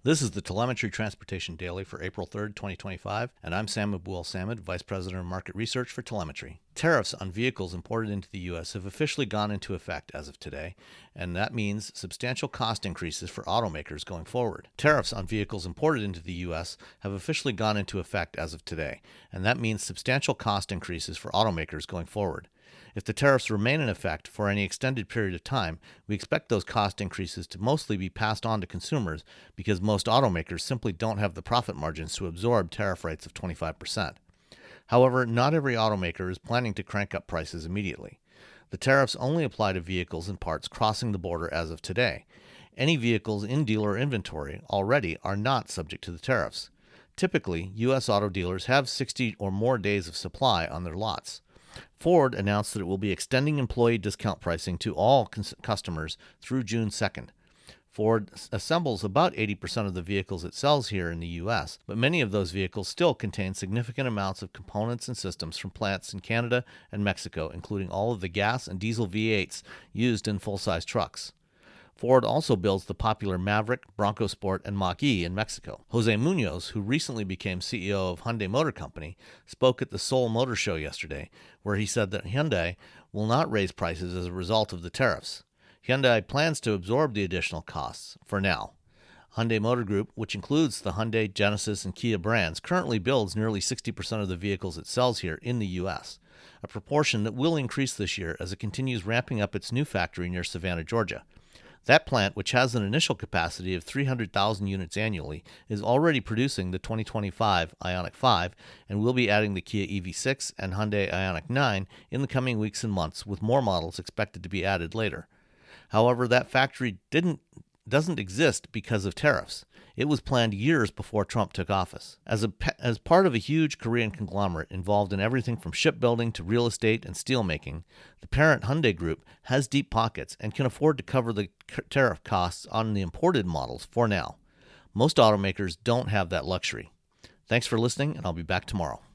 This is the Telemetry Transportation Daily for April 3rd, 2025, and I'm Sam Abuel-Samad, Vice President of Market Research for Telemetry. Tariffs on vehicles imported into the U.S. have officially gone into effect as of today, and that means substantial cost increases for automakers going forward. Tariffs on vehicles imported into the U.S. have officially gone into effect as of today, and that means substantial cost increases for automakers going forward. If the tariffs remain in effect for any extended period of time, we expect those cost increases to mostly be passed on to consumers because most automakers simply don't have the profit margins to absorb tariff rates of 25%. However, not every automaker is planning to crank up prices immediately. The tariffs only apply to vehicles and parts crossing the border as of today. Any vehicles in dealer inventory already are not subject to the tariffs. Typically, U.S. auto dealers have 60 or more days of supply on their lots. Ford announced that it will be extending employee discount pricing to all customers through June 2nd. Ford assembles about 80% of the vehicles it sells here in the U.S., but many of those vehicles still contain significant amounts of components and systems from plants in Canada and Mexico, including all of the gas and diesel V8s used in full-size trucks. Ford also builds the popular Maverick, Bronco Sport, and Mach-E in Mexico. Jose Munoz, who recently became CEO of Hyundai Motor Company, spoke at the Seoul Motor Show yesterday, where he said that Hyundai will not raise prices as a result of the tariffs. Hyundai plans to absorb the additional costs, for now. Hyundai Motor Group, which includes the Hyundai, Genesis, and Kia brands, currently builds nearly 60% of the vehicles it sells here in the U.S., a proportion that will increase this year as it continues ramping up its new factory near Savannah, Georgia. That plant, which has an initial capacity of 300,000 units annually, is already producing the 2025 Ioniq 5 and will be adding the Kia EV6 and Hyundai Ioniq 9 in the coming weeks and months, with more models expected to be added later. However, that factory doesn't exist because of tariffs. It was planned years before Trump took office. As part of a huge Korean conglomerate involved in everything from shipbuilding to real estate and steelmaking, the parent Hyundai Group has deep pockets and can afford to cover the tariff costs on the imported models for now. Most automakers don't have that luxury. Thanks for listening, and I'll be back tomorrow.